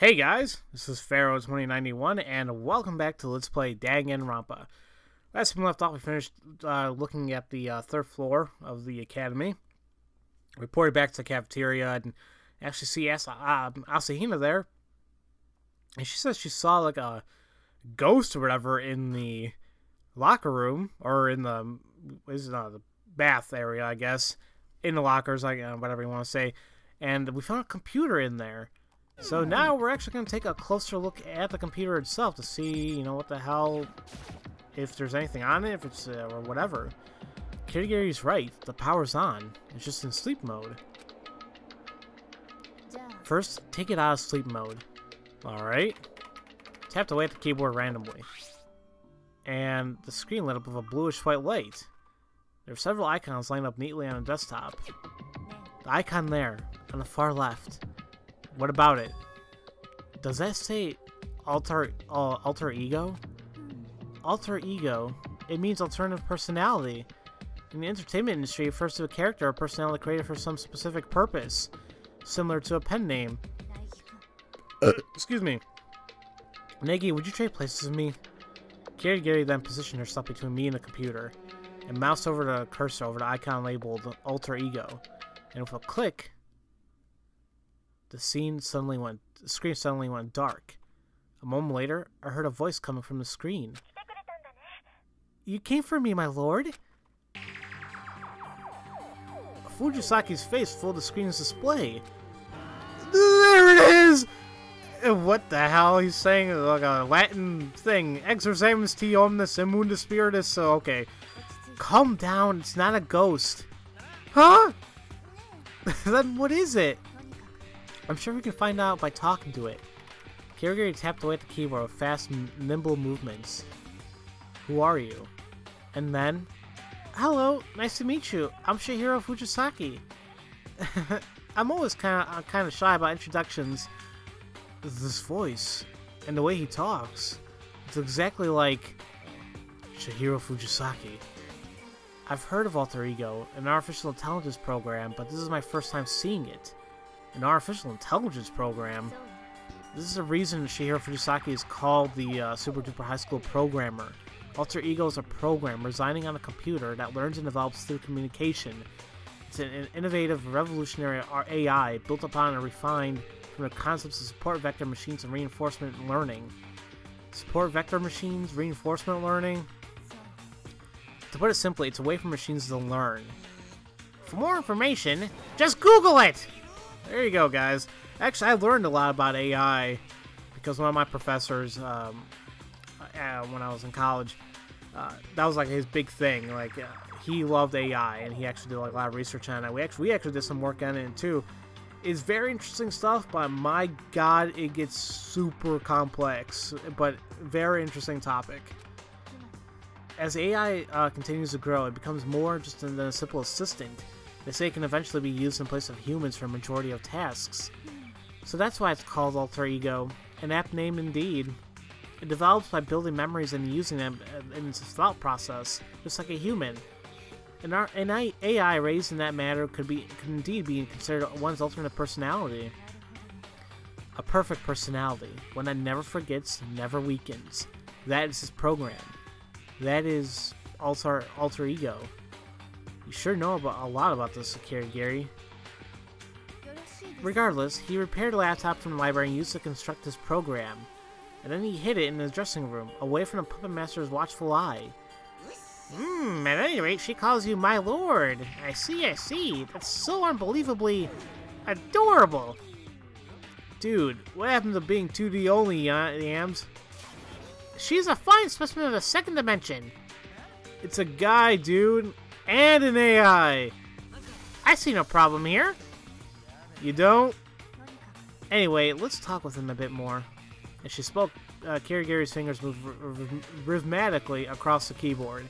Hey guys, this is Pharaoh 2091, and welcome back to Let's Play Dangan Ronpa. Last time we left off, we finished looking at the third floor of the academy. We reported back to the cafeteria and actually see Asahina there. And she says she saw like a ghost or whatever in the locker room, or in the bath area, I guess. In the lockers, like whatever you want to say. And we found a computer in there. So now we're actually going to take a closer look at the computer itself to see, what the hell, if there's anything on it, if it's, or whatever. Kirigi's right, the power's on. It's just in sleep mode. First, take it out of sleep mode. Alright. Tap away at the keyboard randomly. And the screen lit up with a bluish-white light. There are several icons lined up neatly on a desktop. The icon there, on the far left. What about it? Does that say alter ego? Alter ego? It means alternative personality. In the entertainment industry, it refers to a character or personality created for some specific purpose, similar to a pen name. Excuse me. Negi, would you trade places with me? Kirigiri then positioned herself between me and the computer, and moused over the cursor over the icon labeled alter ego. And with a click, the screen suddenly went dark. A moment later, I heard a voice coming from the screen. You came for me, my lord? Fujisaki's face filled the screen's display. There it is! What the hell? He's saying like a Latin thing. Exorcismus te omnis immunda spiritus. So, okay. Calm down. It's not a ghost. Huh? Then what is it? I'm sure we can find out by talking to it. Kirigiri tapped away at the keyboard with fast, nimble movements. Who are you? And then, hello, nice to meet you. I'm Shihiro Fujisaki. I'm always kind of shy about introductions. This voice and the way he talks, it's exactly like Shihiro Fujisaki. I've heard of Alter Ego, an artificial intelligence program, but this is my first time seeing it. An artificial intelligence program? This is the reason Shihiro Fujisaki is called the Super Duper High School Programmer. Alter Ego is a program residing on a computer that learns and develops through communication. It's an innovative, revolutionary AI built upon and refined from the concepts of support vector machines and reinforcement learning. Support vector machines, reinforcement learning? To put it simply, it's a way for machines to learn. For more information, just Google it! There you go, guys. Actually, I learned a lot about AI because one of my professors, when I was in college, that was like his big thing. Like, he loved AI, and he actually did like a lot of research on it. We actually did some work on it too. It's very interesting stuff, but my God, it gets super complex. But very interesting topic. As AI continues to grow, it becomes more just than a simple assistant. They say it can eventually be used in place of humans for a majority of tasks. So that's why it's called Alter Ego. An apt name indeed. It develops by building memories and using them in its thought process, just like a human. An AI raised in that manner could indeed be considered one's alternate personality. A perfect personality, one that never forgets, never weakens. That is his program. That is Alter Ego. You sure know a lot about this, Kirigiri. Regardless, he repaired a laptop from the library and used to construct his program. And then he hid it in his dressing room, away from the puppet master's watchful eye. At any rate, she calls you my lord. I see. That's so unbelievably adorable. Dude, what happened to being 2D only, yams? She's a fine specimen of the second dimension. It's a guy, dude. And an AI! I see no problem here. You don't? Anyway, let's talk with him a bit more. As she spoke, Kirigiri's fingers moved rhythmically across the keyboard.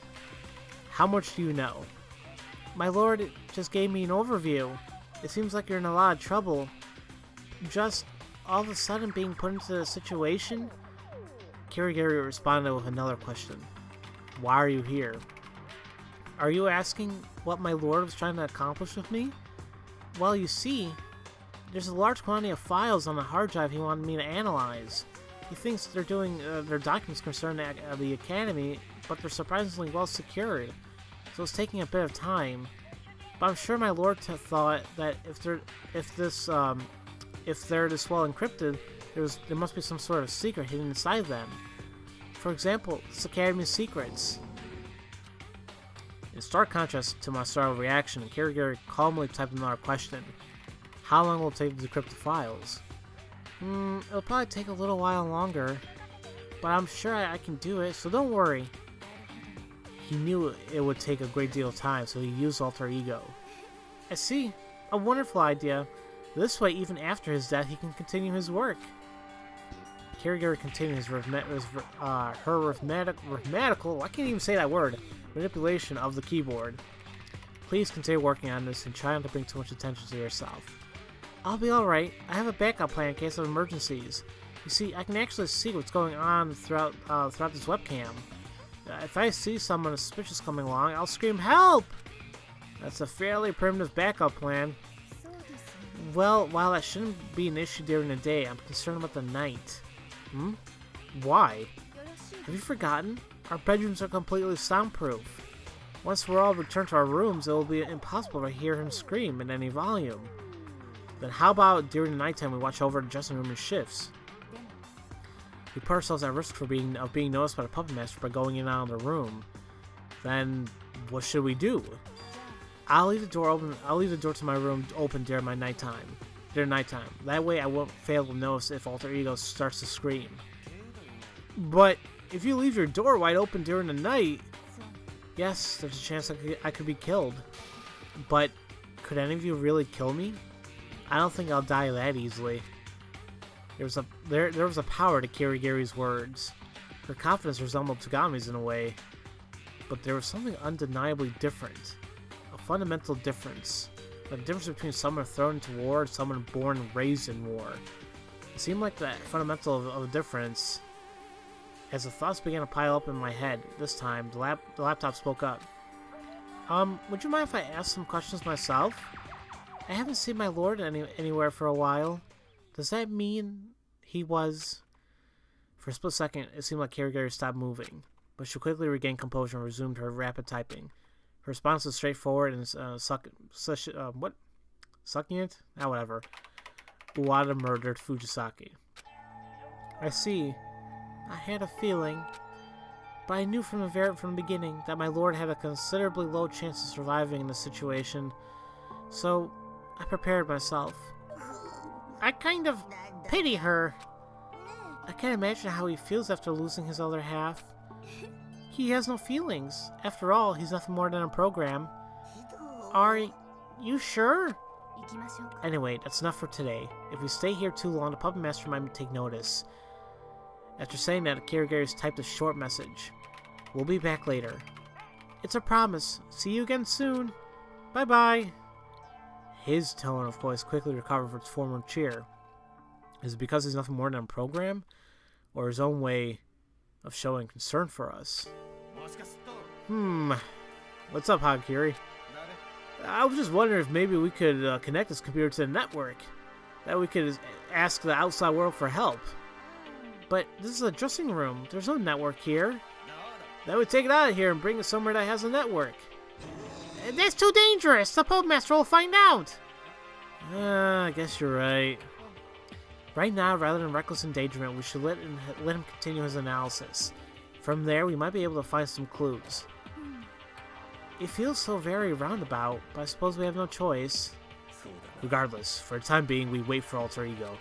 How much do you know? My lord just gave me an overview. It seems like you're in a lot of trouble. Just all of a sudden being put into a situation? Kirigiri responded with another question. Why are you here? Are you asking what my lord was trying to accomplish with me? Well, you see, There's a large quantity of files on the hard drive he wanted me to analyze. He thinks they're doing their documents concerning the Academy, but they're surprisingly well secured, so it's taking a bit of time. But I'm sure my lord thought that if they're this well encrypted, there must be some sort of secret hidden inside them. For example, this Academy's secrets. In stark contrast to my startled reaction, Kirigiri calmly typed another question. How long will it take to decrypt the files? It'll probably take a little while longer, but I'm sure I can do it, so don't worry. He knew it would take a great deal of time, so he used alter ego. I see. A wonderful idea. This way, even after his death, he can continue his work. Kirigiri continued her arithmetical, I can't even say that word, manipulation of the keyboard. Please continue working on this and try not to bring too much attention to yourself. I'll be alright. I have a backup plan in case of emergencies. You see, I can actually see what's going on throughout this webcam. If I see someone suspicious coming along, I'll scream, "Help!" That's a fairly primitive backup plan. Well, while that shouldn't be an issue during the day, I'm concerned about the night. Why? Have you forgotten? Our bedrooms are completely soundproof. Once we're all returned to our rooms, it will be impossible to hear him scream in any volume. Then how about during the nighttime we watch over the dressing room in shifts? We put ourselves at risk of being noticed by the puppet master by going in and out of the room. Then what should we do? I'll leave the door open. I'll leave the door to my room open during nighttime. That way I won't fail to notice if alter ego starts to scream. But if you leave your door wide open during the night, yes, there's a chance I could be killed. But could any of you really kill me? I don't think I'll die that easily. There was a power to Kirigiri's words. Her confidence resembled Togami's in a way, but there was something undeniably different. A fundamental difference. The difference between someone thrown into war and someone born and raised in war. It seemed like that fundamental of a difference. As the thoughts began to pile up in my head, this time, the laptop spoke up. Would you mind if I ask some questions myself? I haven't seen my lord anywhere for a while. Does that mean he was... For a split second, it seemed like Kirigiri stopped moving, but she quickly regained composure and resumed her rapid typing. Her response was straightforward and sucking it? Ah, whatever. Uwada murdered Fujisaki. I see. I had a feeling, but I knew from the beginning that my lord had a considerably low chance of surviving in this situation, so I prepared myself. I kind of pity her. I can't imagine how he feels after losing his other half. He has no feelings. After all, he's nothing more than a program. Are you sure? Anyway, that's enough for today. If we stay here too long, the puppet master might take notice. After saying that, Kirigiri's typed a short message. We'll be back later. It's a promise. See you again soon. Bye-bye. His tone of voice quickly recovered from its former cheer. Is it because he's nothing more than a program? Or his own way of showing concern for us? What's up, Hagakiri? I was just wondering if maybe we could connect this computer to the network. That we could ask the outside world for help. But this is a dressing room. There's no network here. That would take it out of here and bring it somewhere that has a network. That's too dangerous. The Puppet Master will find out. I guess you're right. Right now, rather than reckless endangerment, we should let him continue his analysis. From there, we might be able to find some clues. It feels so very roundabout, but I suppose we have no choice. Regardless, for the time being, we wait for alter ego.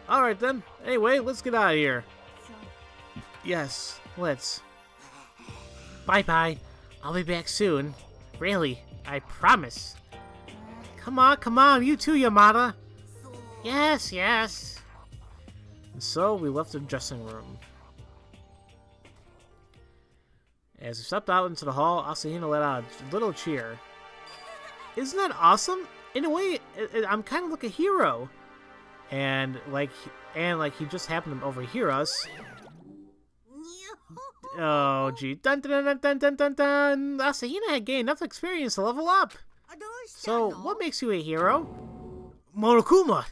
Alright then. Anyway, let's get out of here. Yes, let's. Bye-bye. I'll be back soon. Really, I promise. Come on, you too, Yamada. Yes. And so, we left the dressing room. As we stepped out into the hall, Asahina let out a little cheer. Isn't that awesome? In a way, I'm kind of like a hero. And like he just happened to overhear us. Oh, gee. Dun dun dun dun dun dun dun. Asahina had gained enough experience to level up. So, what makes you a hero? Monokuma!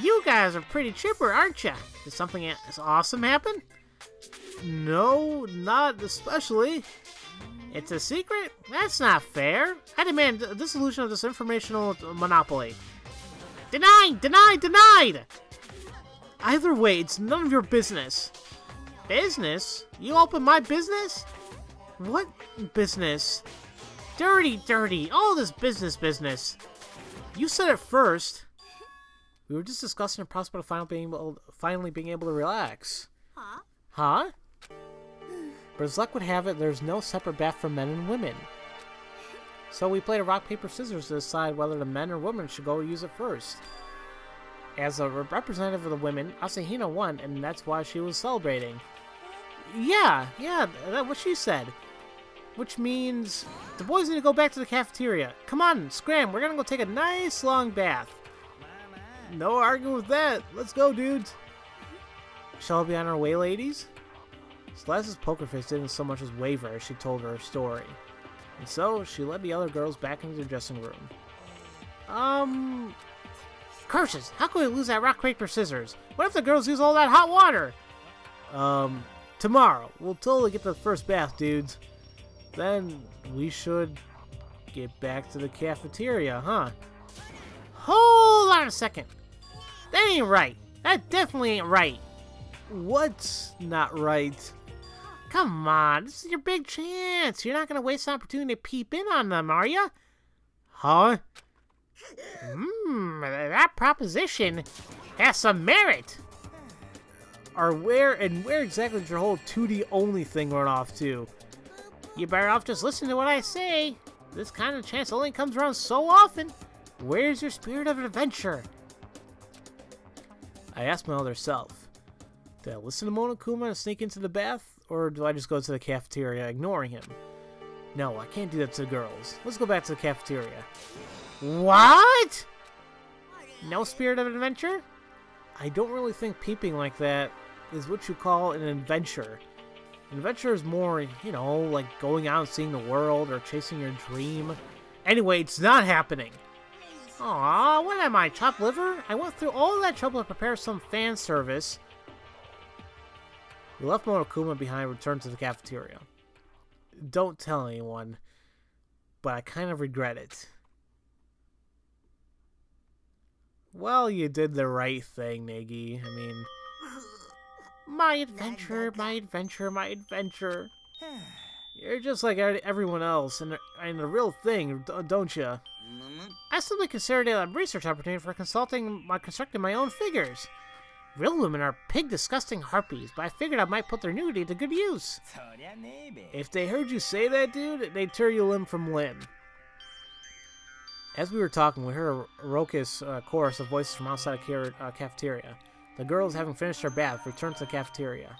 You guys are pretty chipper, aren't ya? Did something awesome happen? No, not especially. It's a secret? That's not fair. I demand the dissolution of this informational monopoly. Denied! Denied! Denied! Either way, it's none of your business. Business? You open my business? What business? Dirty, dirty. All this business. You said it first. We were just discussing the prospect of finally being able to relax. Huh? But as luck would have it, there's no separate bath for men and women. So we played a rock, paper, scissors to decide whether the men or women should go use it first. As a representative of the women, Asahina won, and that's why she was celebrating. Yeah, that's what she said. Which means the boys need to go back to the cafeteria. Come on, scram, we're gonna go take a nice long bath. No arguing with that. Let's go, dudes. Shall we be on our way, ladies? Celeste's poker face didn't so much as waver as she told her story. And so, she led the other girls back into the dressing room. Curses! How can we lose that rock, paper, scissors? What if the girls use all that hot water? Tomorrow. We'll totally get the first bath, dudes. Then, we should get back to the cafeteria, huh? Hold on a second. That ain't right. That definitely ain't right. What's not right? Come on, this is your big chance. You're not gonna waste an opportunity to peep in on them, are ya? Huh? That proposition has some merit. Where exactly did your whole 2D only thing run off to? You better off just listening to what I say. This kind of chance only comes around so often. Where's your spirit of adventure? I asked my other self. Did I listen to Monokuma and sneak into the bath? Or do I just go to the cafeteria ignoring him? No, I can't do that to the girls. Let's go back to the cafeteria. What? No spirit of adventure? I don't really think peeping like that is what you call an adventure. An adventure is more, you know, like going out and seeing the world or chasing your dream. Anyway, it's not happening. Aw, what am I, chopped liver? I went through all that trouble to prepare some fan service. We left Monokuma behind and returned to the cafeteria. Don't tell anyone, but I kind of regret it. Well, you did the right thing, Negi. I mean, my adventure, my adventure, my adventure. You're just like everyone else, and the real thing, don't you? I simply considered it a research opportunity for constructing my own figures. Real women are pig disgusting harpies, but I figured I might put their nudity to good use. If they heard you say that, dude, they'd tear you limb from limb. As we were talking, we heard a raucous chorus of voices from outside the cafeteria. The girls, having finished their bath, returned to the cafeteria.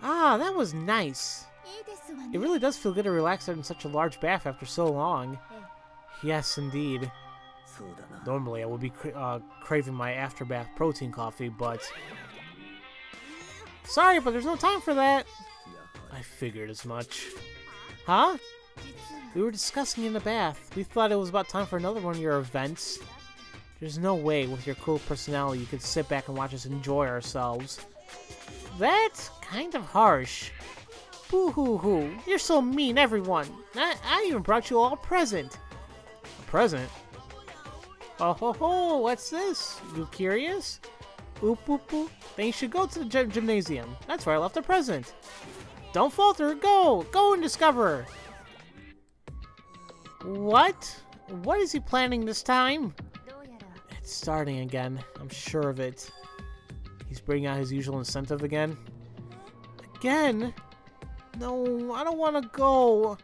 Ah, that was nice. It really does feel good to relax in such a large bath after so long. Yes, indeed. Normally, I would be craving my after-bath protein coffee, but... Sorry, but there's no time for that. I figured as much. Huh? We were discussing in the bath. We thought it was about time for another one of your events. There's no way, with your cool personality, you could sit back and watch us enjoy ourselves. That's kind of harsh. Boo-hoo-hoo. You're so mean, everyone. I even brought you all a present. A present? Oh ho ho, what's this? You curious? Oop oop oop. Then you should go to the gymnasium. That's where I left the present. Don't falter, go! Go and discover! What? What is he planning this time? It's starting again. I'm sure of it. He's bringing out his usual incentive again. Again? No, I don't want to go.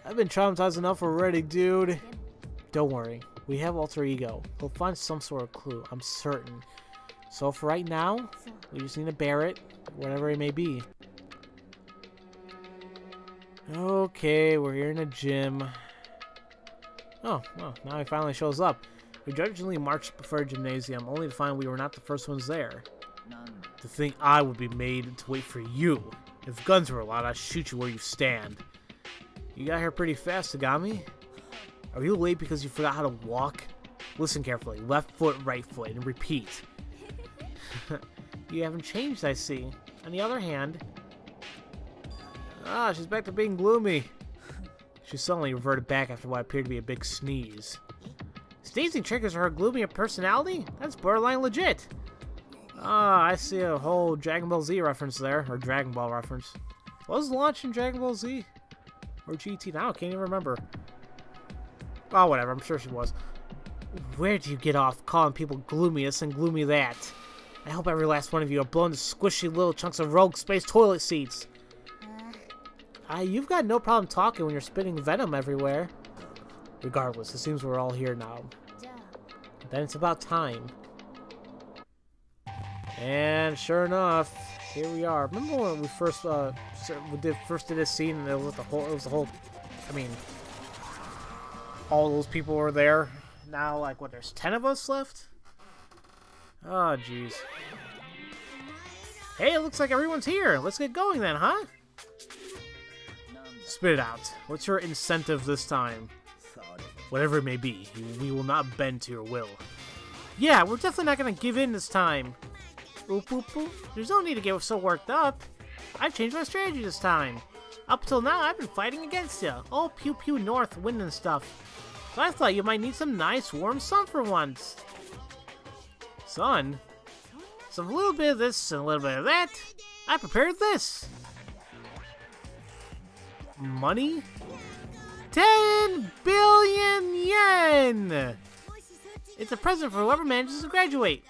I've been traumatized enough already, dude. Don't worry. We have alter ego. He'll find some sort of clue, I'm certain. So for right now, we just need to bear it, whatever it may be. Okay, we're here in a gym. Oh, well, now he finally shows up. We grudgingly marched before a gymnasium, only to find we were not the first ones there. To think I would be made to wait for you. If guns were allowed, I'd shoot you where you stand. You got here pretty fast, Tagami. Are you late because you forgot how to walk? Listen carefully. Left foot, right foot, and repeat. You haven't changed, I see. On the other hand... Ah, she's back to being gloomy. She suddenly reverted back after what appeared to be a big sneeze. Sneezing triggers her gloomy personality? That's borderline legit. Ah, I see a whole Dragon Ball Z reference there. Or Dragon Ball reference. Was launched in Dragon Ball Z? Or GT? Now I can't even remember. Oh, whatever. I'm sure she was. Where do you get off calling people gloomy this and gloomy that? I hope every last one of you are blown to squishy little chunks of rogue space toilet seats. You've got no problem talking when you're spitting venom everywhere. Regardless, it seems we're all here now. Then it's about time. And sure enough, here we are. Remember when we first did this scene and it was the whole, I mean, all those people were there. Now, like, what, there's 10 of us left? Oh, jeez. Hey, it looks like everyone's here. Let's get going then, huh? Spit it out. What's your incentive this time? Whatever it may be, we will not bend to your will. Yeah, we're definitely not going to give in this time. Oop, oop, oop. There's no need to get so worked up. I've changed my strategy this time. Up till now, I've been fighting against you. Oh, pew pew north, wind and stuff. So I thought you might need some nice warm sun for once. Sun? So a little bit of this and a little bit of that. I prepared this. Money? 10 billion yen! It's a present for whoever manages to graduate.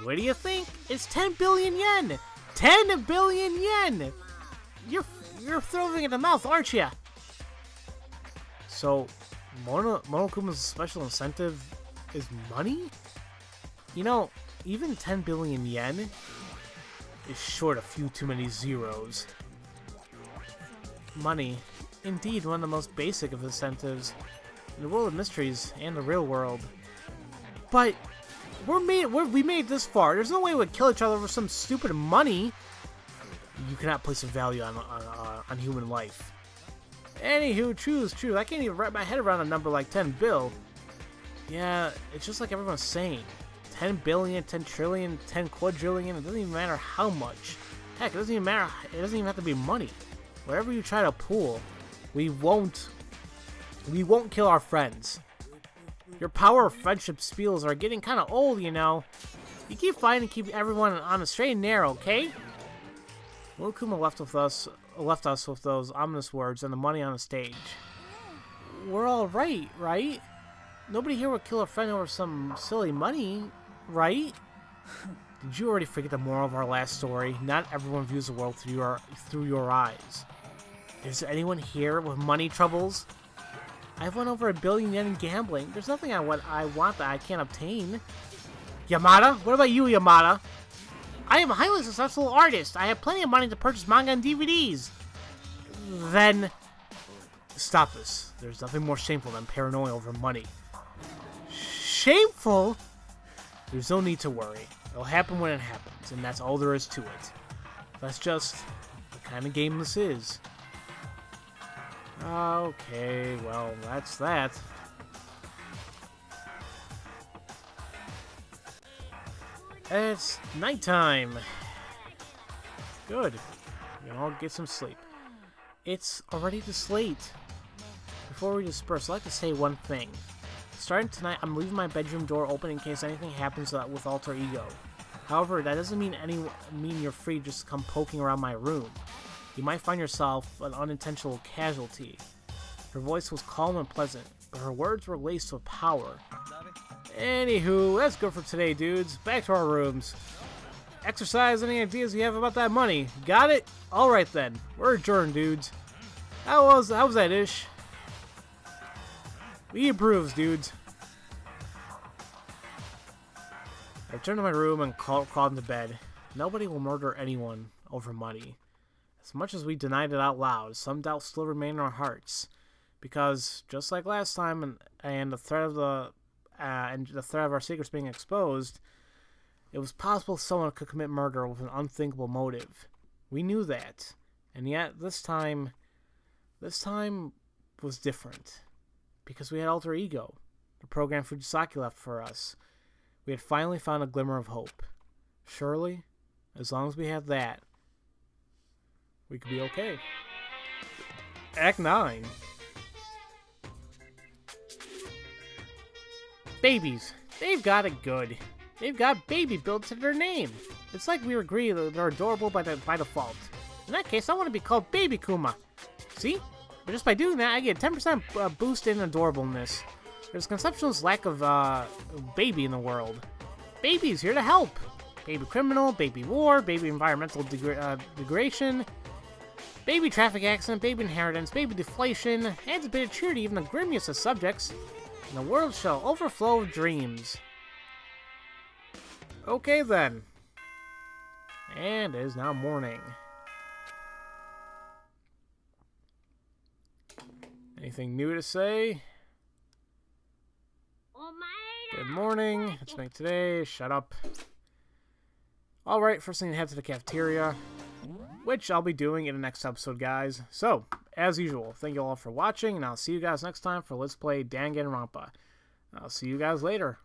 What do you think? It's 10 billion yen! 10 billion yen! You're throwing it in the mouth, aren't you? So, Monokuma's special incentive is money? You know, even 10 billion yen is short a few too many zeros. Money. Indeed, one of the most basic of incentives in the world of mysteries and the real world. But we made it this far. There's no way we'd kill each other over some stupid money. You cannot place a value on human life. Anywho, true. I can't even wrap my head around a number like 10 bill. Yeah, it's just like everyone's saying. 10 billion, 10 trillion, 10 quadrillion. It doesn't even matter how much. Heck, it doesn't even matter. It doesn't even have to be money. Wherever you try to pool, we won't kill our friends. Your power of friendship spiels are getting kind of old, you know. You keep fighting to keep everyone on a straight and narrow, okay? Monokuma left us with those ominous words and the money on the stage. We're all right? Nobody here would kill a friend over some silly money, right? Did you already forget the moral of our last story? Not everyone views the world through your eyes. Is there anyone here with money troubles? I've won over 1 billion yen in gambling. There's nothing I want that I can't obtain. Yamada? What about you, Yamada? I am a highly successful artist. I have plenty of money to purchase manga and DVDs. Then, stop this. There's nothing more shameful than paranoia over money. Shameful? There's no need to worry. It'll happen when it happens, and that's all there is to it. That's just the kind of game this is. Okay, well, that's that. It's nighttime. Good. We can all get some sleep. It's already this late. Before we disperse, I'd like to say one thing. Starting tonight, I'm leaving my bedroom door open in case anything happens with Alter Ego. However, that doesn't mean you're free to just come poking around my room. You might find yourself an unintentional casualty. Her voice was calm and pleasant, but her words were laced with power. Anywho, that's good for today, dudes. Back to our rooms. Exercise any ideas you have about that money. Got it? Alright then. We're adjourned, dudes. How was that, Ish? We approves, dudes. I returned to my room and crawled into bed. Nobody will murder anyone over money. As much as we denied it out loud, some doubt still remained in our hearts. Because, just like last time, and the threat of our secrets being exposed, it was possible someone could commit murder with an unthinkable motive. We knew that, and yet this time was different. because we had Alter Ego, the program Fujisaki left for us. We had finally found a glimmer of hope. Surely, as long as we have that, we could be okay. Act 9. Babies. They've got it good. They've got baby built to their name. It's like we agree that they're adorable by default. In that case, I want to be called Baby Kuma. See? But just by doing that, I get a 10% boost in adorableness. There's conceptual lack of baby in the world. Baby's here to help. Baby criminal, baby war, baby environmental degradation, baby traffic accident, baby inheritance, baby deflation, adds a bit of cheer to even the grimmiest of subjects. And the world shall overflow with dreams. Okay then. And it is now morning. Anything new to say? Good morning. It's me today. Shut up. Alright, first thing to head to the cafeteria, which I'll be doing in the next episode, guys. So, as usual, thank you all for watching, and I'll see you guys next time for Let's Play Dangan Ronpa. I'll see you guys later.